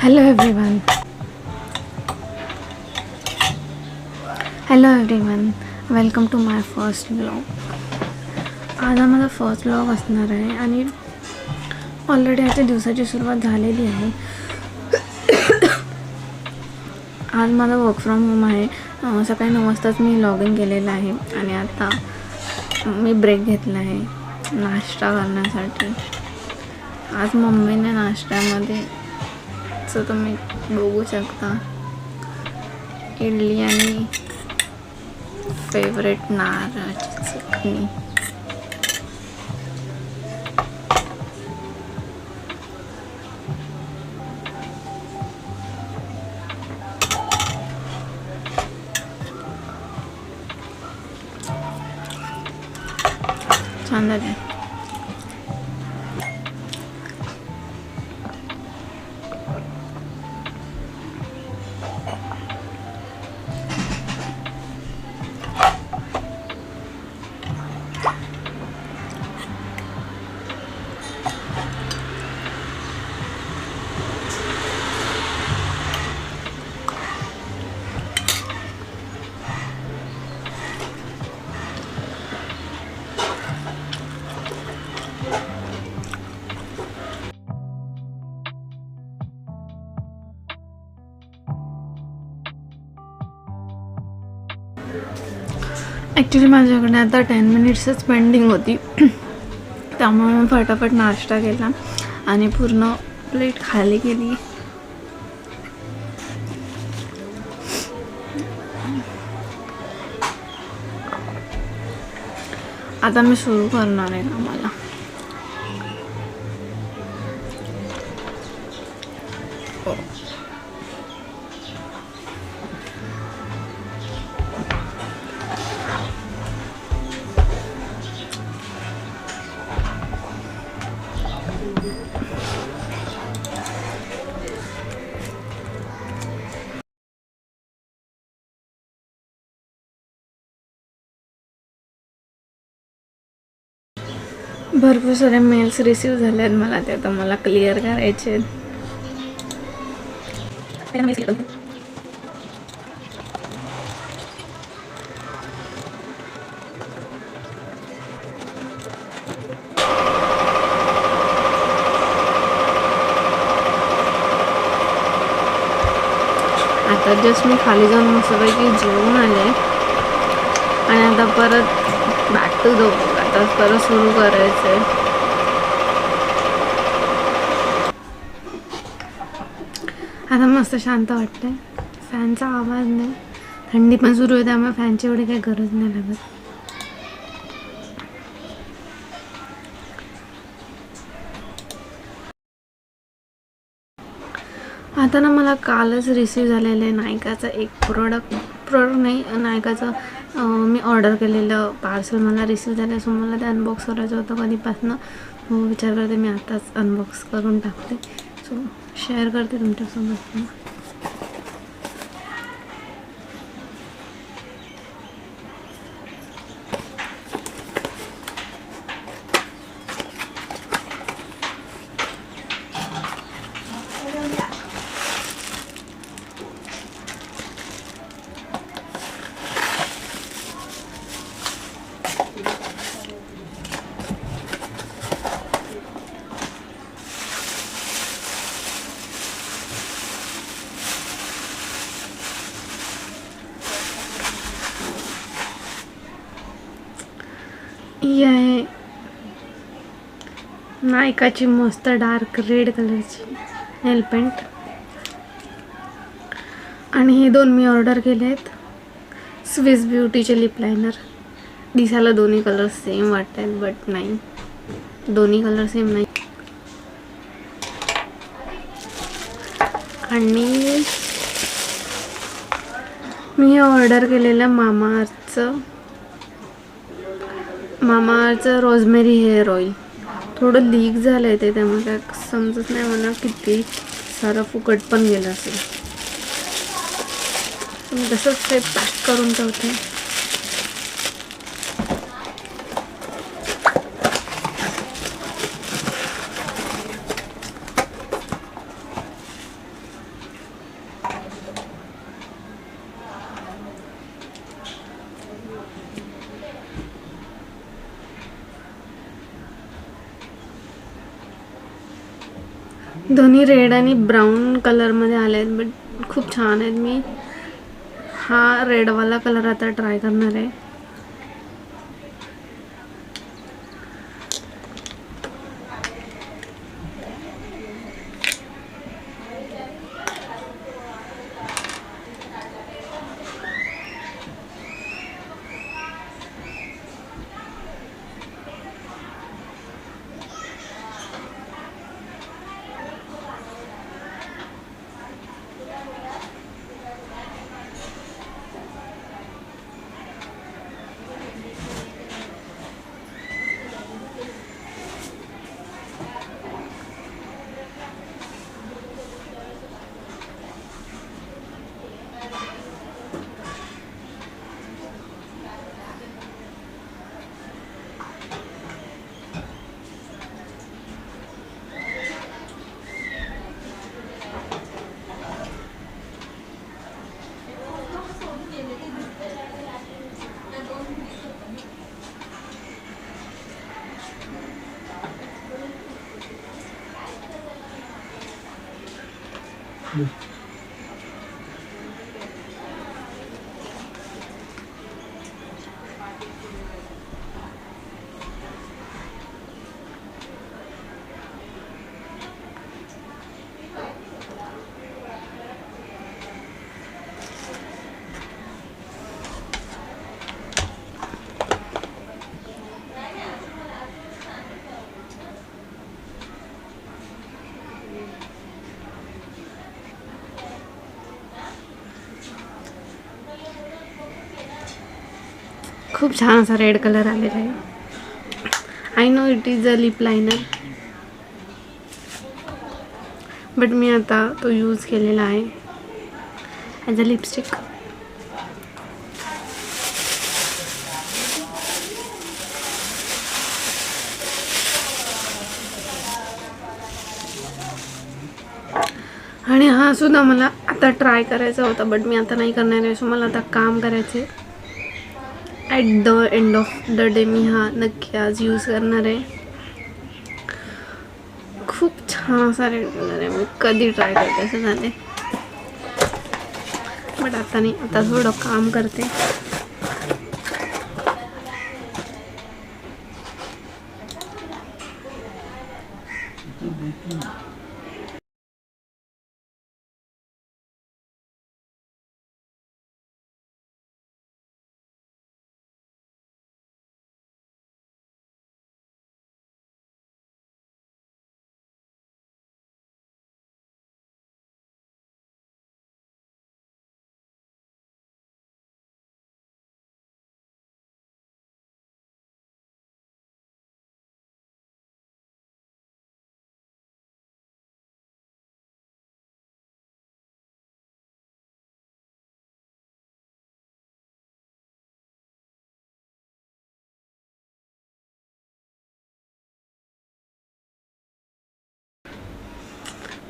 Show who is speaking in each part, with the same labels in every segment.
Speaker 1: Hello everyone welcome to my first blog. आज माझा first blog असणार आहे आणि ऑलरेडी आजच्या दिवसाची सुरुवात झालेली आहे. आज माझा वर्क फ्रॉम होम आहे. सकाळी 9 वाजताच मी लॉग इन केलेलं आहे आणि आता मी ब्रेक घेतला आहे नाश्ता करण्यासाठी. आज मम्मीने नाश्त्यामध्ये तुम्ही बघू शकता इडली आणि फेवरेट नारळाची चटणी. छान झाले. ॲक्च्युली माझ्याकडे आता 10 मिनिट्सच पेंडिंग होती, त्यामुळे मी फटाफट नाश्ता केला आणि पूर्ण प्लेट खाली केली. आता मी सुरू करणार आहे आम्हाला. भरपूर सारे मेल्स रिसीव झाले आहेत मला, ते आता मला क्लिअर करायचे आहेत. आता जस्ट मी खाली जाऊन मस्तपैकी जेवून आले आणि आता परत बॅक टू द वर्क. आता परत सुरू करायचं आहे. आता मस्त शांत वाटतंय. फॅनचा आवाज नाही, थंडी पण सुरू आहे त्यामुळे फॅनची एवढी काही गरज नाही लागत. आता ना मला कालच रिसीव झालेलं आहे नायकाचं एक प्रोडक्ट नाही, नायकाचं मी ऑर्डर केलेलं पार्सल मला रिसीव झालं. सो मला ते अनबॉक्स करायचं होतं कधीपासून. विचार करते मी आताच अनबॉक्स करून टाकते. सो शेअर करते तुमच्यासोबत. ही आहे नायकाची मस्त डार्क रेड कलरची नेल पेंट आणि हे दोन मी ऑर्डर केले आहेत स्विस ब्युटीचे लिप लायनर. दिसायला दोन्ही कलर सेम वाटत आहेत बट नाही, दोन्ही कलर सेम नाही. आणि मी हे ऑर्डर केलेलं मामाअर्थचं रोजमेरी हेअर ऑइल. थोडं लीक झालं आहे ते, त्यामुळे काय समजत नाही मला किती सारं फुकट पण गेलं असेल. मी तसंच ते पॅक करून ठेवते. दोन्ही रेड आणि ब्राऊन कलरमध्ये आले आहेत, बट खूप छान आहेत. मी हा रेडवाला कलर आता ट्राय करणार आहे. खूप छान असा रेड कलर आलेला आहे. I know it is a lip liner, but मी आता तो यूज केलेला आहे ॲज अ लिपस्टिक. आणि हा सुद्धा मला आता ट्राय करायचा होता, बट मी आता नाही करणार आहे. सो मला आता काम करायचं आहे. At the end of the day मी हा नक्की आज यूज करणार आहे. खूप छान असा रेड कलर आहे. मी कधी ट्राय करते असं झाले, बट आता नाही. आता थोडं काम करते.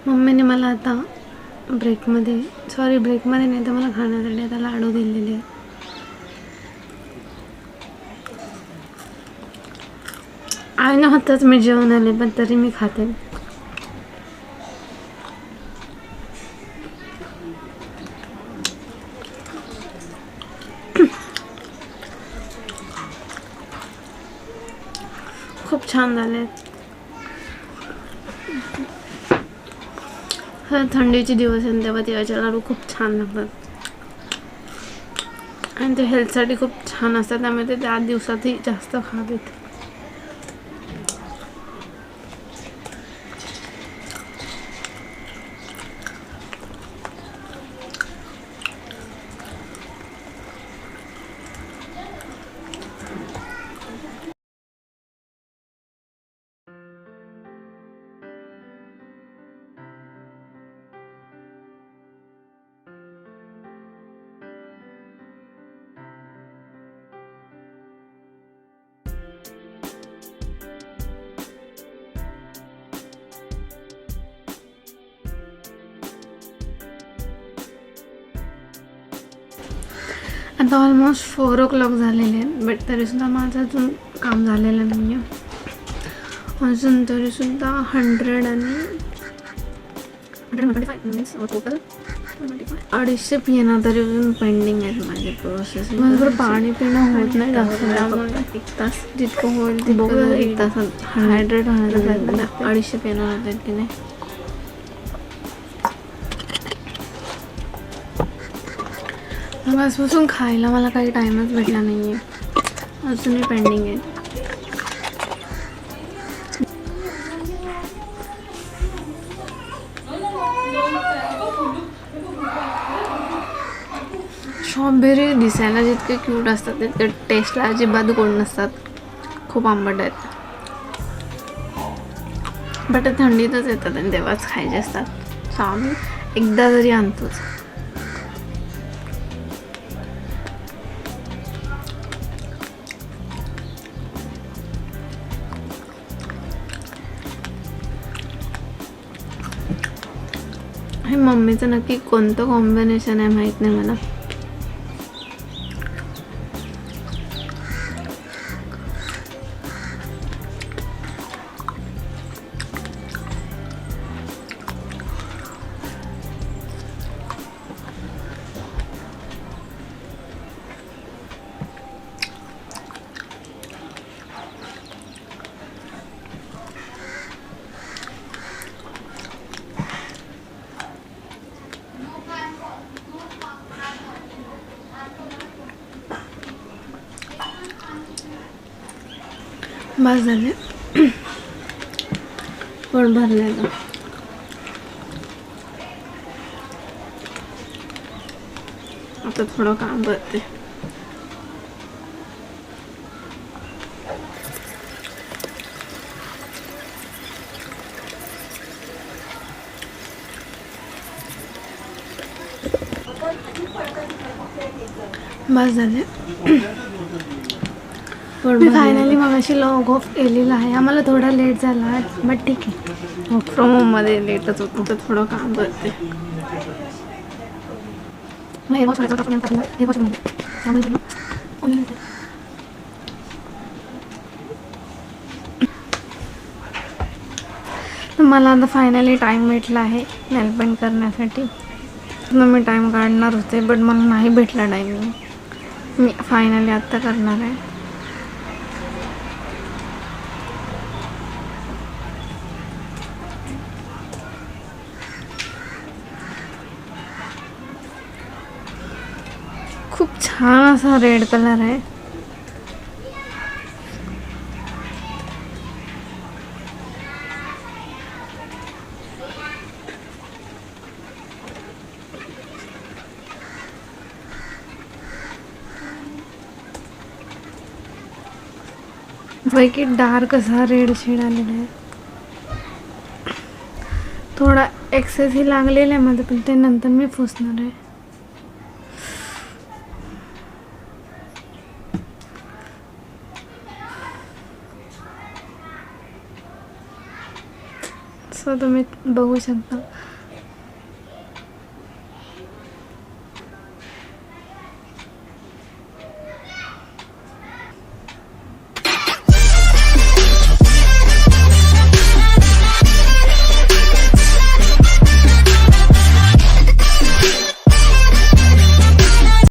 Speaker 1: मम्मीने मला आता ब्रेकमध्ये नाही तर मला खाण्यासाठी आता लाडू दिलेले आहे. आईनं हातच मी जेवण आले, पण तरी मी खाते. खूप छान झाले. थंडीचे दिवस आहेत तेव्हा तिळाचे लाडू खूप छान लागतात आणि ते हेल्थसाठी खूप छान असतात, त्यामुळे ते त्या दिवसातही जास्त खावेत. आता ऑलमोस्ट 4 o'clock झालेले आहेत, बट तरीसुद्धा माझं अजून काम झालेलं नाही आहे. अजून तरीसुद्धा 100 टोटल 250 पिणं तरी अजून पेंडिंग आहेत माझे प्रोसेस. माझं पाणी पिणं होत नाही जास्त, त्यामुळे 1 तास जितकं होईल तितकं 1 तासात हायड्रेट होण्याचा प्रयत्न करते. 250 पिणं होतात की नाही. आजपासून खायला मला काही टाईमच भेटला नाही आहे, अजूनही पेंडिंग आहे. स्ट्रॉबेरी दिसायला जितके क्यूट असतात तितके टेस्टला अजिबात गोड नसतात, खूप आंबट आहेत. बट थंडीतच येतात आणि तेव्हाच खायचे असतात, सो आम्ही एकदा तरी आणतोच. हे मम्मीचं नक्की कोणतं कॉम्बिनेशन आहे माहीत नाही मला. बस झाले, पोट भरलेलं. आता थोडं काम करते. बस झाले. फायनली मग अशी लॉग ऑफ केलेलं आहे. आम्हाला थोडा लेट झाला बट ठीक आहे, वर्क फ्रॉम होममध्ये लेटच होतं, तर थोडं काम करते. मला आता फायनली टाईम भेटला आहे नेल पेंट करण्यासाठी. मग मी टाईम काढणार होते बट मला नाही भेटला टाईम. मी फायनली आत्ता करणार आहे. खूप छान असा रेड कलर आहे. पैकी डार्क असा रेड शेड आलेला आहे. थोडा एक्सेस ही लागलेला आहे माझं, पण ते नंतर मी पुसणार आहे. सो तुम्ही बघू शकता